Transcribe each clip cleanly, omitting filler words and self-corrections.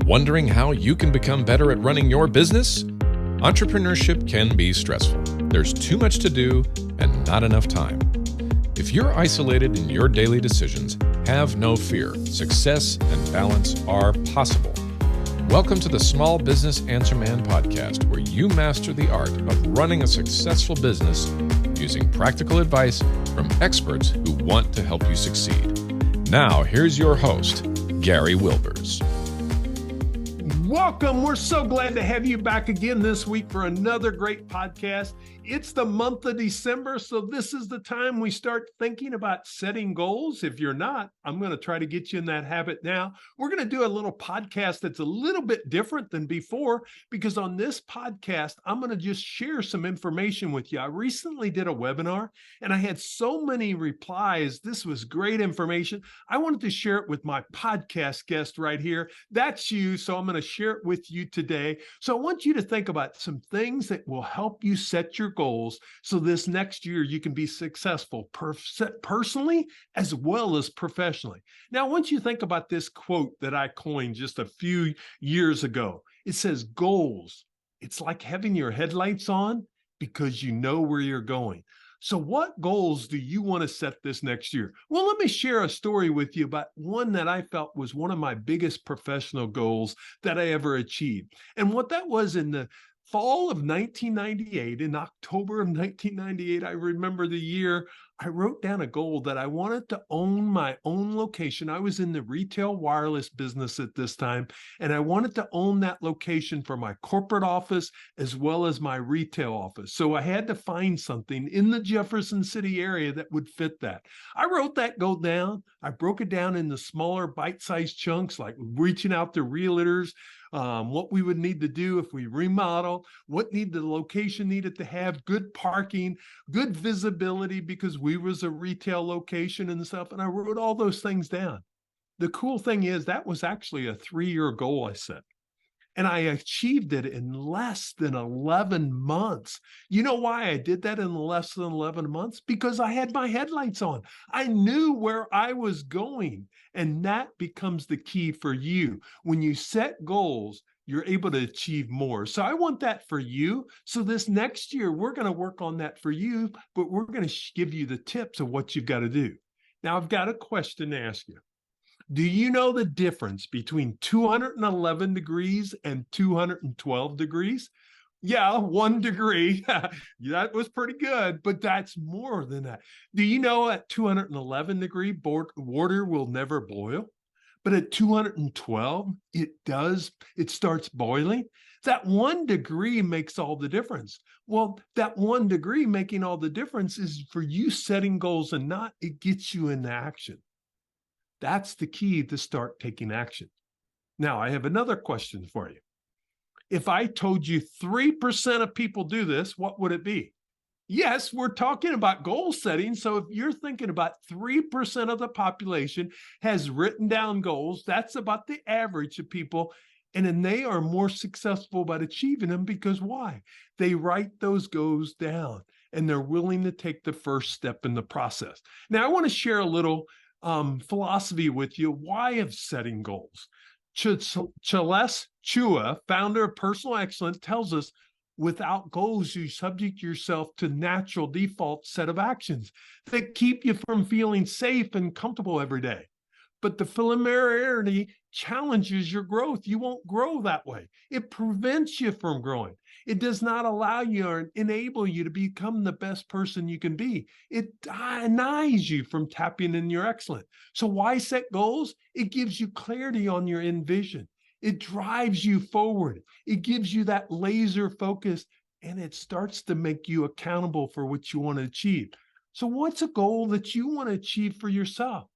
Wondering how you can become better at running your business? Entrepreneurship can be stressful. There's too much to do and not enough time. If you're isolated in your daily decisions, have no fear. Success and balance are possible. Welcome to the Small Business Answer Man podcast, where you master the art of running a successful business using practical advice from experts who want to help you succeed. Now, here's your host, Gary Wilbers. Welcome. We're so glad to have you back again this week for another great podcast. It's the month of December, so this is the time we start thinking about setting goals. If you're not, I'm going to try to get you in that habit now. We're going to do a little podcast that's a little bit different than before, because on this podcast, I'm going to just share some information with you. I recently did a webinar and I had so many replies. This was great information. I wanted to share it with my podcast guest right here. That's you, so I'm going to share it with you today. So I want you to think about some things that will help you set your goals so this next year you can be successful personally as well as professionally. Now, I want you to think about this quote that I coined just a few years ago. It says, goals, it's like having your headlights on because you know where you're going. So what goals do you want to set this next year? Well, let me share a story with you about one that I felt was one of my biggest professional goals that I ever achieved. And what that was in the fall of 1998, in October of 1998, I remember the year, I wrote down a goal that I wanted to own my own location. I was in the retail wireless business at this time, and I wanted to own that location for my corporate office as well as my retail office. So I had to find something in the Jefferson City area that would fit that. I wrote that goal down. I broke it down into smaller bite-sized chunks, like reaching out to realtors, what we would need to do if we remodel, the location needed to have, good parking, good visibility because we was a retail location and stuff. And I wrote all those things down. The cool thing is that was actually a 3-year goal I set. And I achieved it in less than 11 months. You know why I did that in less than 11 months? Because I had my headlights on. I knew where I was going. And that becomes the key for you. When you set goals, you're able to achieve more. So I want that for you. So this next year, we're going to work on that for you, but we're going to give you the tips of what you've got to do. Now, I've got a question to ask you. Do you know the difference between 211 degrees and 212 degrees? Yeah, 1 degree. That was pretty good, but that's more than that. Do you know at 211 degree, water will never boil? But at 212, it starts boiling. That 1 degree makes all the difference. Well, that 1 degree making all the difference is for you setting goals and not, it gets you into action. That's the key to start taking action. Now, I have another question for you. If I told you 3% of people do this, what would it be? Yes, we're talking about goal setting. So if you're thinking about 3% of the population has written down goals, that's about the average of people. And then they are more successful about achieving them because why? They write those goals down and they're willing to take the first step in the process. Now, I want to share a little philosophy with you. Why of setting goals? Celeste Chua, founder of Personal Excellence, tells us without goals, you subject yourself to natural default set of actions that keep you from feeling safe and comfortable every day. But the familiarity challenges your growth. You won't grow that way. It prevents you from growing. It does not allow you or enable you to become the best person you can be. It denies you from tapping in your excellence. So why set goals? It gives you clarity on your end vision. It drives you forward. It gives you that laser focus, and it starts to make you accountable for what you want to achieve. So what's a goal that you want to achieve for yourself?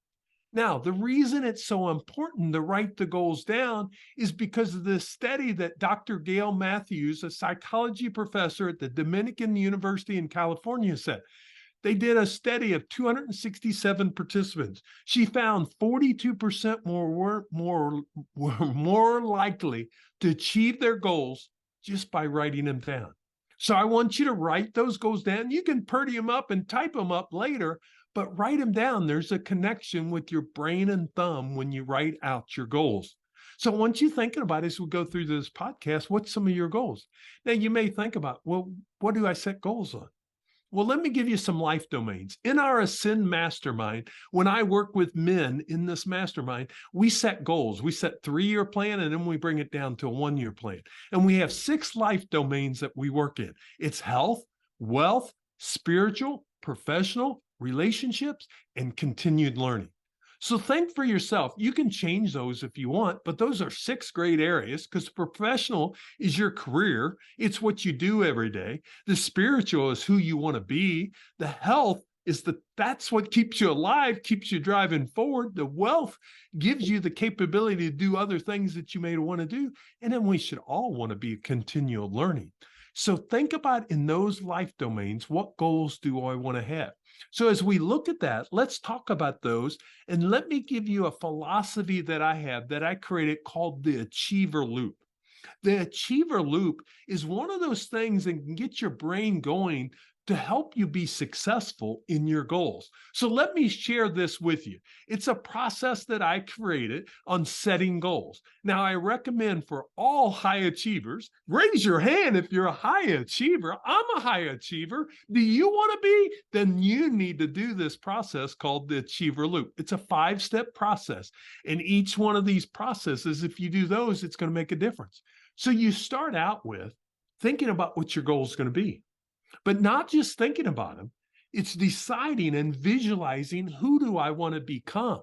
Now, the reason it's so important to write the goals down is because of this study that Dr. Gail Matthews, a psychology professor at the Dominican University in California, said. They did a study of 267 participants. She found 42% were more likely to achieve their goals just by writing them down. So I want you to write those goals down. You can pretty them up and type them up later, but write them down. There's a connection with your brain and thumb when you write out your goals. So once you're thinking about it, as we go through this podcast, what's some of your goals? Now you may think about, well, what do I set goals on? Well, let me give you some life domains. In our Ascend Mastermind, when I work with men in this mastermind, we set goals. We set 3-year plan, and then we bring it down to a 1-year plan. And we have 6 life domains that we work in. It's health, wealth, spiritual, professional, relationships, and continued learning. So think for yourself. You can change those if you want, but those are 6 great areas, because professional is your career. It's what you do every day. The spiritual is who you want to be. The health is that's what keeps you alive, keeps you driving forward. The wealth gives you the capability to do other things that you may want to do. And then we should all want to be continual learning. So think about, in those life domains, what goals do I want to have? So as we look at that, let's talk about those. And let me give you a philosophy that I have that I created called the Achiever Loop. The Achiever Loop is one of those things that can get your brain going to help you be successful in your goals. So let me share this with you. It's a process that I created on setting goals. Now, I recommend for all high achievers, raise your hand if you're a high achiever. I'm a high achiever. Do you want to be? Then you need to do this process called the Achiever Loop. It's a 5-step process. And each one of these processes, if you do those, it's going to make a difference. So you start out with thinking about what your goal is going to be. But not just thinking about them, it's deciding and visualizing, who do I want to become?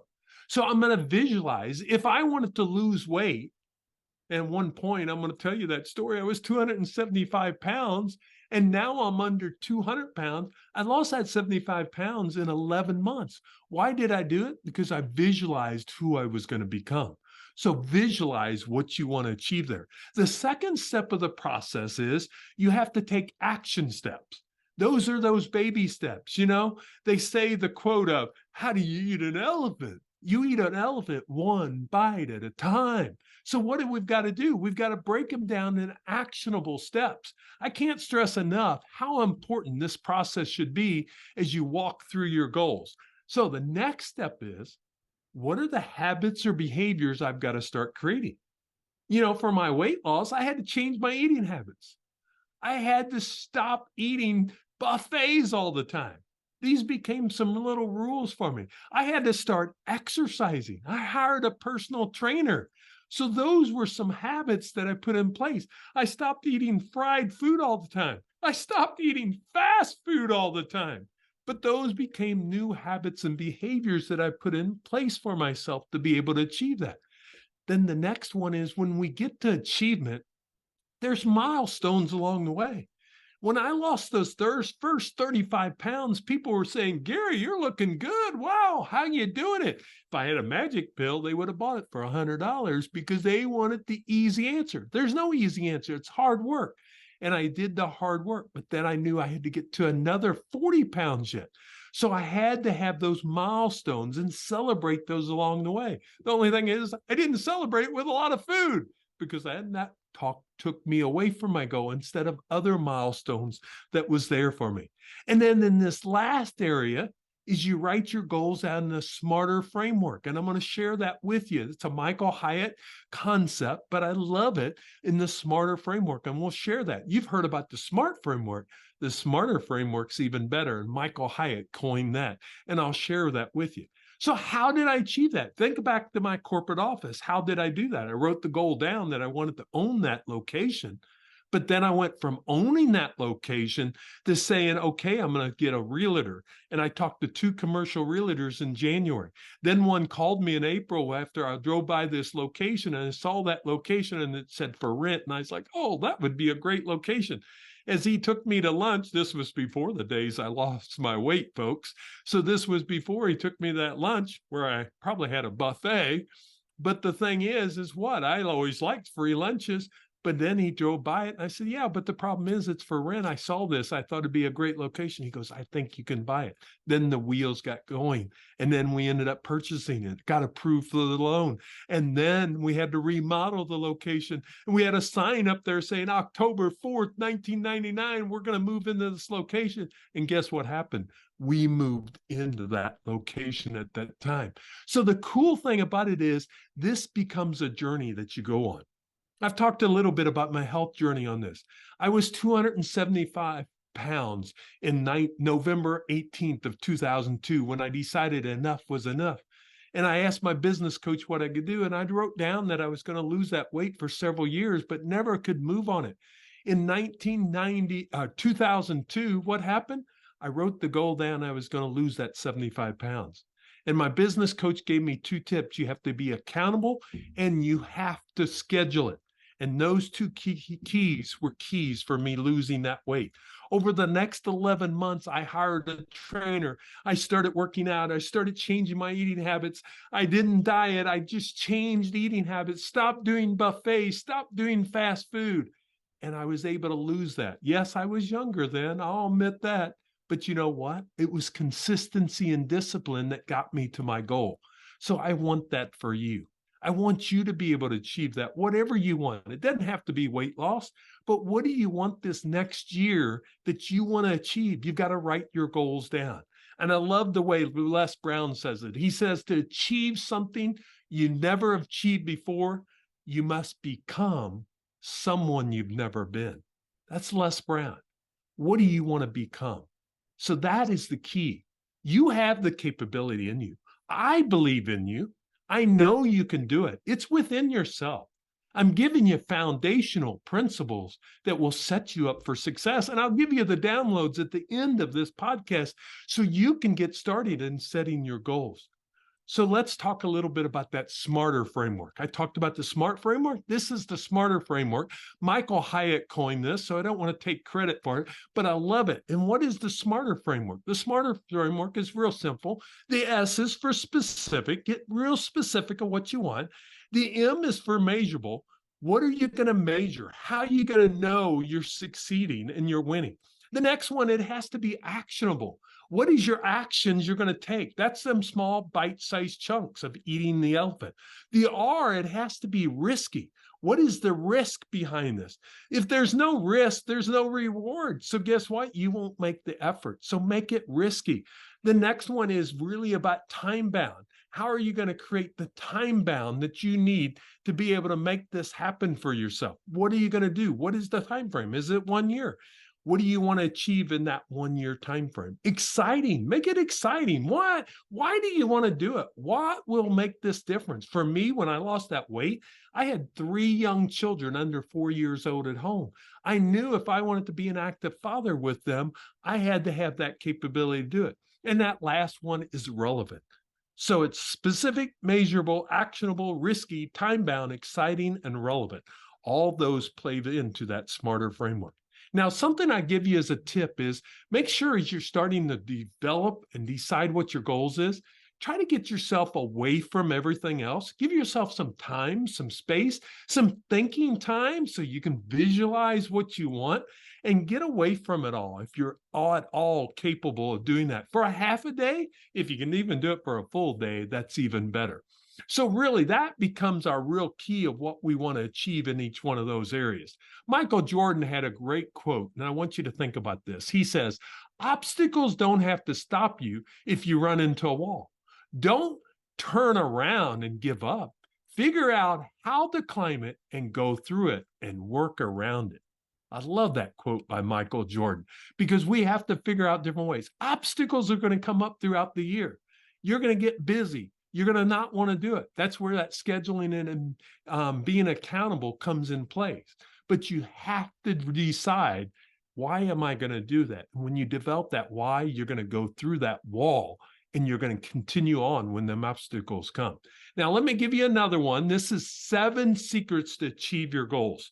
So I'm going to visualize, if I wanted to lose weight, at one point, I'm going to tell you that story. I was 275 pounds, and now I'm under 200 pounds. I lost that 75 pounds in 11 months. Why did I do it? Because I visualized who I was going to become. So visualize what you want to achieve there. The second step of the process is you have to take action steps. Those are those baby steps. You know, they say the quote of, how do you eat an elephant? You eat an elephant one bite at a time. So what do we've got to do? We've got to break them down in actionable steps. I can't stress enough how important this process should be as you walk through your goals. So the next step is, what are the habits or behaviors I've got to start creating? You know, for my weight loss, I had to change my eating habits. I had to stop eating buffets all the time. These became some little rules for me. I had to start exercising. I hired a personal trainer. So those were some habits that I put in place. I stopped eating fried food all the time. I stopped eating fast food all the time. But those became new habits and behaviors that I put in place for myself to be able to achieve that. Then the next one is, when we get to achievement, there's milestones along the way. When I lost those first 35 pounds, people were saying, Gary, you're looking good. Wow, how you doing it? If I had a magic pill, they would have bought it for $100 because they wanted the easy answer. There's no easy answer. It's hard work. And I did the hard work, but then I knew I had to get to another 40 pounds yet. So I had to have those milestones and celebrate those along the way. The only thing is, I didn't celebrate with a lot of food, because that took me away from my goal instead of other milestones that was there for me. And then in this last area is, you write your goals out in a smarter framework. And I'm going to share that with you. It's a Michael Hyatt concept, but I love it in the smarter framework. And we'll share that. You've heard about the SMART framework. The smarter framework's even better. And Michael Hyatt coined that. And I'll share that with you. So how did I achieve that? Think back to my corporate office. How did I do that? I wrote the goal down that I wanted to own that location. But then I went from owning that location to saying, okay, I'm going to get a realtor. And I talked to 2 commercial realtors in January. Then one called me in April after I drove by this location, and I saw that location and it said for rent. And I was like, oh, that would be a great location. As he took me to lunch, this was before the days I lost my weight, folks. So this was before he took me to that lunch where I probably had a buffet. But the thing is what? I always liked free lunches. But then he drove by it and I said, yeah, but the problem is it's for rent. I saw this. I thought it'd be a great location. He goes, I think you can buy it. Then the wheels got going. And then we ended up purchasing it, got approved for the loan. And then we had to remodel the location. And we had a sign up there saying October 4th, 1999, we're going to move into this location. And guess what happened? We moved into that location at that time. So the cool thing about it is this becomes a journey that you go on. I've talked a little bit about my health journey on this. I was 275 pounds in November 18th of 2002 when I decided enough was enough. And I asked my business coach what I could do. And I wrote down that I was going to lose that weight for several years, but never could move on it. In 2002, what happened? I wrote the goal down. I was going to lose that 75 pounds. And my business coach gave me 2 tips. You have to be accountable and you have to schedule it. And those 2 keys were keys for me losing that weight. Over the next 11 months, I hired a trainer. I started working out. I started changing my eating habits. I didn't diet. I just changed eating habits, stopped doing buffets, stopped doing fast food. And I was able to lose that. Yes, I was younger then. I'll admit that. But you know what? It was consistency and discipline that got me to my goal. So I want that for you. I want you to be able to achieve that, whatever you want. It doesn't have to be weight loss, but what do you want this next year that you want to achieve? You've got to write your goals down. And I love the way Les Brown says it. He says to achieve something you never achieved before, you must become someone you've never been. That's Les Brown. What do you want to become? So that is the key. You have the capability in you. I believe in you. I know you can do it. It's within yourself. I'm giving you foundational principles that will set you up for success. And I'll give you the downloads at the end of this podcast so you can get started in setting your goals. So let's talk a little bit about that SMARTER framework. I talked about the SMART framework. This is the SMARTER framework. Michael Hyatt coined this, so I don't want to take credit for it, but I love it. And what is the SMARTER framework? The SMARTER framework is real simple. The S is for specific. Get real specific of what you want. The M is for measurable. What are you going to measure? How are you going to know you're succeeding and you're winning? The next one, it has to be actionable. What is your actions you're going to take? That's some small bite-sized chunks of eating the elephant. The R, it has to be risky. What is the risk behind this? If there's no risk, there's no reward. So guess what? You won't make the effort. So make it risky. The next one is really about time bound. How are you going to create the time bound that you need to be able to make this happen for yourself? What are you going to do? What is the time frame? Is it 1 year? What do you want to achieve in that 1 year time frame? Exciting. Make it exciting. Why do you want to do it? What will make this difference? For me, when I lost that weight, I had 3 young children under 4 years old at home. I knew if I wanted to be an active father with them, I had to have that capability to do it. And that last one is relevant. So it's specific, measurable, actionable, risky, time-bound, exciting, and relevant. All those play into that SMARTER framework. Now, something I give you as a tip is make sure as you're starting to develop and decide what your goals is, try to get yourself away from everything else. Give yourself some time, some space, some thinking time so you can visualize what you want and get away from it all. If you're at all capable of doing that for a half a day, if you can even do it for a full day, that's even better. So really, that becomes our real key of what we want to achieve in each one of those areas. Michael Jordan had a great quote, and I want you to think about this. He says, obstacles don't have to stop you if you run into a wall. Don't turn around and give up. Figure out how to climb it and go through it and work around it. I love that quote by Michael Jordan because we have to figure out different ways. Obstacles are going to come up throughout the year. You're going to get busy. You're going to not want to do it. That's where that scheduling and being accountable comes in place. But you have to decide, why am I going to do that? And when you develop that why, you're going to go through that wall and you're going to continue on when the obstacles come. Now, let me give you another one. This is 7 secrets to achieve your goals.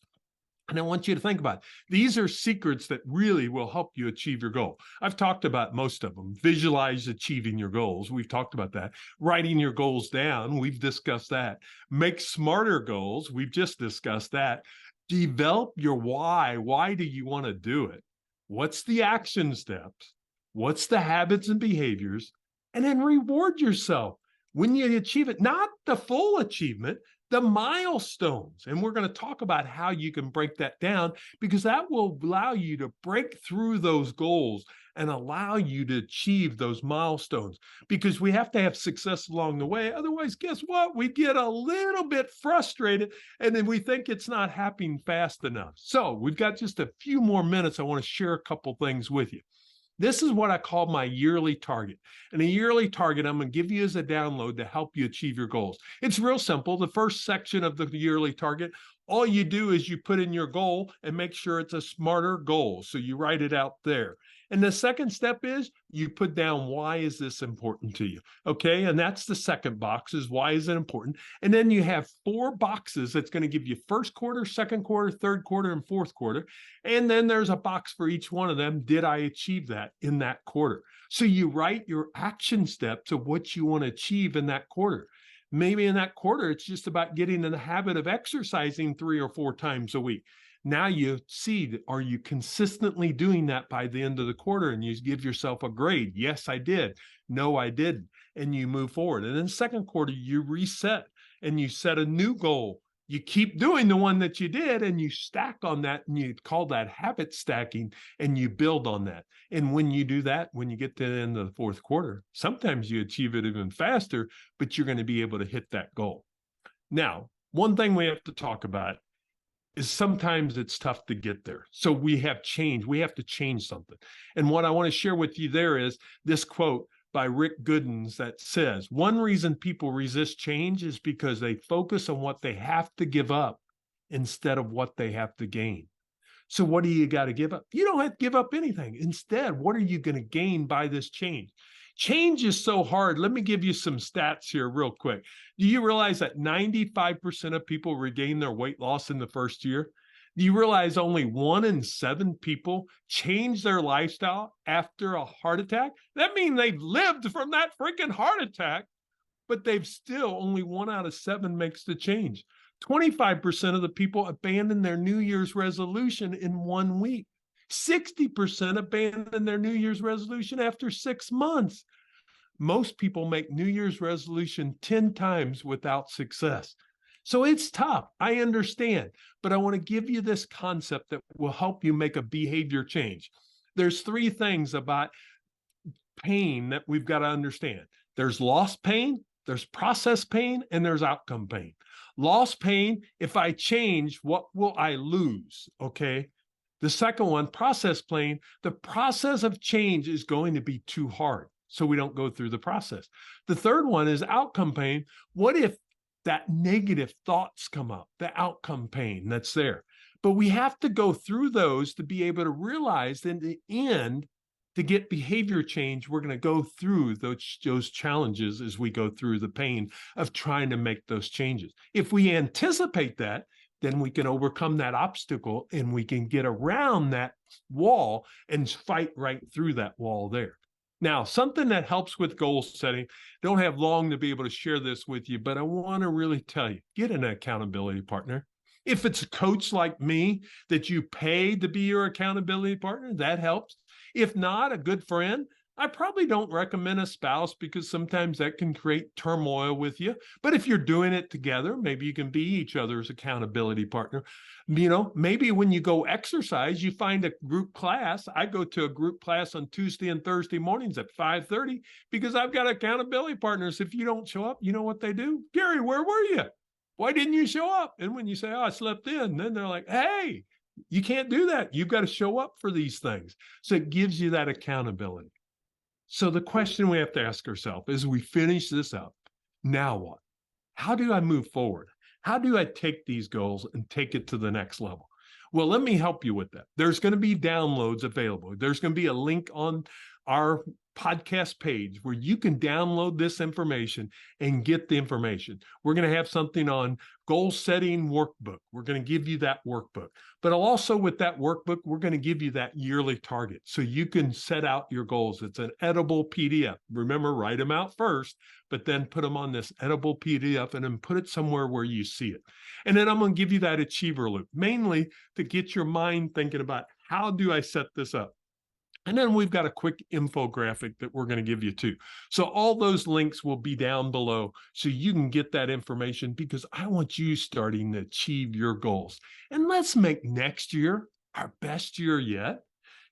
And I want you to think about it. These are secrets that really will help you achieve your goal. I've talked about most of them. Visualize achieving your goals. We've talked about that. Writing your goals down. We've discussed that. Make smarter goals. We've just discussed that. Develop your why. Why do you want to do it? What's the action steps? What's the habits and behaviors? And then reward yourself when you achieve it, not the full achievement, the milestones. And we're going to talk about how you can break that down, because that will allow you to break through those goals and allow you to achieve those milestones, because we have to have success along the way. Otherwise, guess what? We get a little bit frustrated and then we think it's not happening fast enough. So we've got just a few more minutes. I want to share a couple things with you. This is what I call my yearly target. And a yearly target I'm going to give you as a download to help you achieve your goals. It's real simple. The first section of the yearly target, all you do is you put in your goal and make sure it's a smarter goal. So you write it out there. And the second step is you put down, why is this important to you? Okay. And that's the second box, is why is it important? And then you have 4 boxes that's going to give you first quarter, second quarter, third quarter, and fourth quarter. And then there's a box for each one of them. Did I achieve that in that quarter? So you write your action steps of what you want to achieve in that quarter. Maybe in that quarter, it's just about getting in the habit of exercising 3 or 4 times a week. Now you see, are you consistently doing that by the end of the quarter? And you give yourself a grade. Yes, I did. No, I didn't. And you move forward. And then second quarter, you reset and you set a new goal. You keep doing the one that you did and you stack on that, and you call that habit stacking, and you build on that. And when you do that, when you get to the end of the fourth quarter, sometimes you achieve it even faster, but you're going to be able to hit that goal. Now, one thing we have to talk about is sometimes it's tough to get there. So we have change. We have to change something. And what I want to share with you there is this quote by Rick Goodens that says, one reason people resist change is because they focus on what they have to give up instead of what they have to gain. So what do you got to give up? You don't have to give up anything. Instead, what are you going to gain by this change? Change is so hard. Let me give you some stats here real quick. Do you realize that 95% of people regain their weight loss in the first year? Do you realize only 1 in 7 people change their lifestyle after a heart attack? That means they've lived from that freaking heart attack, but they've still, only 1 out of 7 makes the change. 25% of the people abandon their New Year's resolution in 1 week. 60% abandon their New Year's resolution after 6 months. Most people make New Year's resolution 10 times without success. So it's tough. I understand, but I want to give you this concept that will help you make a behavior change. There's 3 things about pain that we've got to understand. There's loss pain, there's process pain, and there's outcome pain. Loss pain, if I change, what will I lose? Okay. The second one, process pain, the process of change is going to be too hard, so we don't go through the process. The third one is outcome pain. What if that negative thoughts come up, the outcome pain that's there? But we have to go through those to be able to realize in the end, to get behavior change, we're going to go through those challenges as we go through the pain of trying to make those changes. If we anticipate that, then we can overcome that obstacle and we can get around that wall and fight right through that wall there. Now, something that helps with goal setting, don't have long to be able to share this with you, but I want to really tell you, get an accountability partner. If it's a coach like me that you pay to be your accountability partner, that helps. If not, a good friend. I probably don't recommend a spouse because sometimes that can create turmoil with you. But if you're doing it together, maybe you can be each other's accountability partner. You know, maybe when you go exercise, you find a group class. I go to a group class on Tuesday and Thursday mornings at 5:30 because I've got accountability partners. If you don't show up, you know what they do? Gary, where were you? Why didn't you show up? And when you say, oh, I slept in, then they're like, hey, you can't do that. You've got to show up for these things. So it gives you that accountability. So the question we have to ask ourselves is, we finish this up, now what? How do I move forward? How do I take these goals and take it to the next level? Well, let me help you with that. There's going to be downloads available. There's going to be a link on our podcast page where you can download this information and get the information. We're going to have something on goal setting workbook. We're going to give you that workbook. But also with that workbook, we're going to give you that yearly target so you can set out your goals. It's an editable PDF. Remember, write them out first, but then put them on this editable PDF and then put it somewhere where you see it. And then I'm going to give you that achiever loop, mainly to get your mind thinking about how do I set this up? And then we've got a quick infographic that we're going to give you too. So all those links will be down below so you can get that information, because I want you starting to achieve your goals. And let's make next year our best year yet.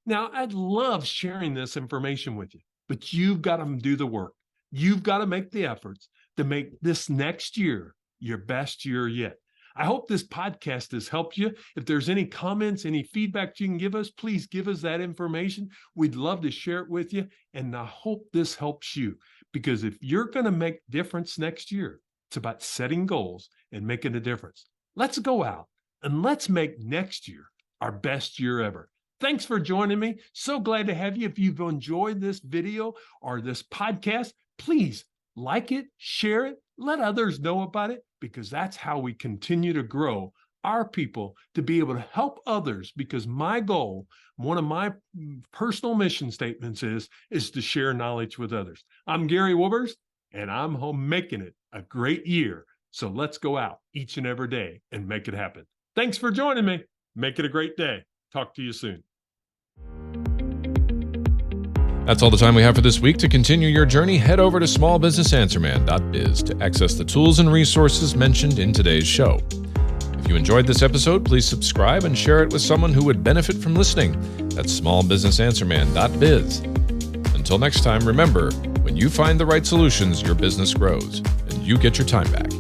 Now, I'd love sharing this information with you, but you've got to do the work. You've got to make the efforts to make this next year your best year yet. I hope this podcast has helped you. If there's any comments, any feedback you can give us, please give us that information. We'd love to share it with you. And I hope this helps you, because if you're going to make a difference next year, it's about setting goals and making a difference. Let's go out and let's make next year our best year ever. Thanks for joining me. So glad to have you. If you've enjoyed this video or this podcast, please like it, share it, let others know about it, because that's how we continue to grow our people to be able to help others. Because my goal, one of my personal mission statements is to share knowledge with others. I'm Gary Wilbers, and I'm home making it a great year. So let's go out each and every day and make it happen. Thanks for joining me. Make it a great day. Talk to you soon. That's all the time we have for this week. To continue your journey, head over to smallbusinessanswerman.biz to access the tools and resources mentioned in today's show. If you enjoyed this episode, please subscribe and share it with someone who would benefit from listening. That's smallbusinessanswerman.biz. Until next time, remember, when you find the right solutions, your business grows and you get your time back.